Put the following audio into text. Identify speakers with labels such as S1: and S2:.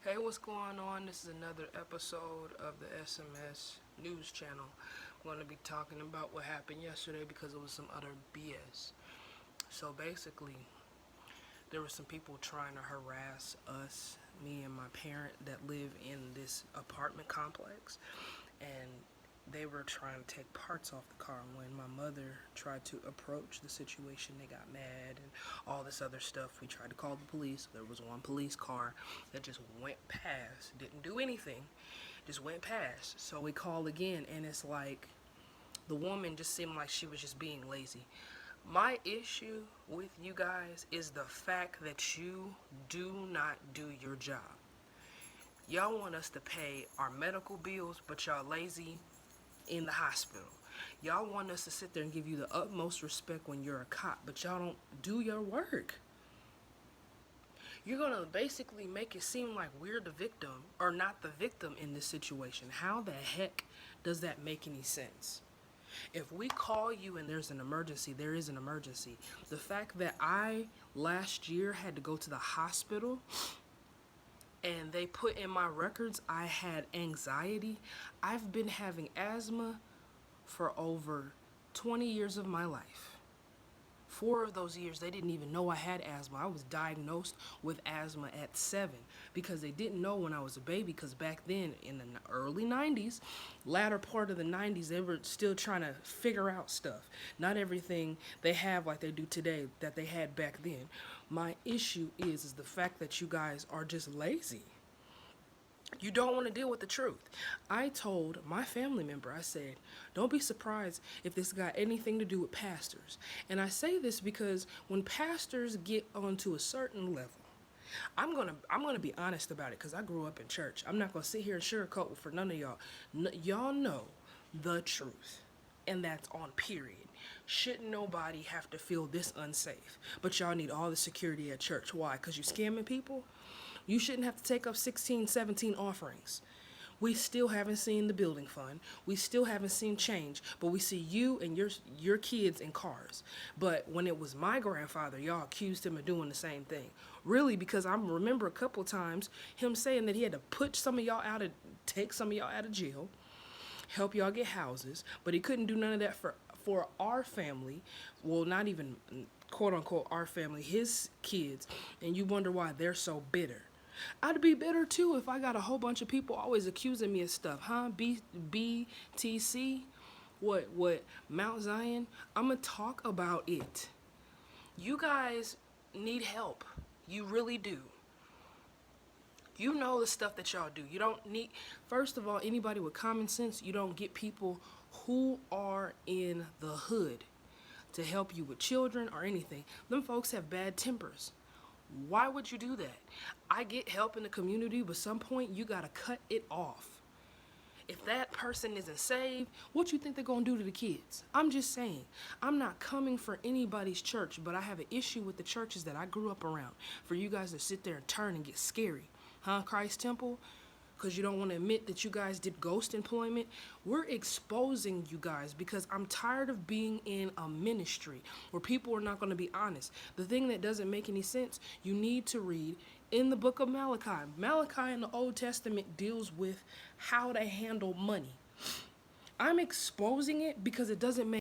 S1: Hey, what's going on? This is another episode of the SMS News Channel. I'm going to be talking about what happened yesterday because it was some utter BS. So basically, there were some people trying to harass us, me and my parent that live in this apartment complex, and they were trying to take parts off the car. When my mother tried to approach the situation, they got mad and all this other stuff. We tried to call the police. There was one police car that just went past, didn't do anything, just went past. So we called again, and it's like the woman just seemed like she was just being lazy. My issue with you guys is the fact that you do not do your job. Y'all want us to pay our medical bills, but y'all lazy in the hospital. Y'all want us to sit there and give you the utmost respect when you're a cop, but y'all don't do your work. You're gonna basically make it seem like we're the victim, or not the victim in this situation. How the heck does that make any sense? If we call you and there's an emergency, there is an emergency. The fact that I last year had to go to the hospital and they put in my records I had anxiety. I've been having asthma for over 20 years of my life. 4 of those years, they didn't even know I had asthma. I was diagnosed with asthma at 7 because they didn't know when I was a baby, because back then in the early 90s, latter part of the 90s, they were still trying to figure out stuff. Not everything they have like they do today that they had back then. My issue is the fact that you guys are just lazy. You don't want to deal with the truth. I told my family member, I said, don't be surprised if this got anything to do with pastors. And I say this because when pastors get onto a certain level, I'm gonna be honest about it, because I grew up in church. I'm not gonna sit here and sugarcoat for none of y'all. Y'all know the truth, and that's on period. Shouldn't nobody have to feel this unsafe? But y'all need all the security at church. Why? Because you scamming people? You shouldn't have to take up 16, 17 offerings. We still haven't seen the building fund. We still haven't seen change, but we see you and your kids in cars. But when it was my grandfather, y'all accused him of doing the same thing. Really, because I remember a couple times him saying that he had to put some of y'all out of, take some of y'all out of jail, help y'all get houses, but he couldn't do none of that for our family. Well, not even quote unquote our family, his kids, and you wonder why they're so bitter. I'd be bitter too if I got a whole bunch of people always accusing me of stuff, huh? BTC, what, Mount Zion? I'm gonna talk about it. You guys need help. You really do. You know the stuff that y'all do. You don't need, first of all, anybody with common sense, you don't get people who are in the hood to help you with children or anything. Them folks have bad tempers. Why would you do that? I get help in the community, but some point you gotta cut it off. If that person isn't saved, what you think they're gonna do to the kids? I'm just saying. I'm not coming for anybody's church, but I have an issue with the churches that I grew up around. For you guys to sit there and turn and get scary. Huh, Christ Temple? Because you don't want to admit that you guys did ghost employment. We're exposing you guys because I'm tired of being in a ministry where people are not going to be honest. The thing that doesn't make any sense, you need to read in the book of Malachi. Malachi in the Old Testament deals with how to handle money. I'm exposing it because it doesn't make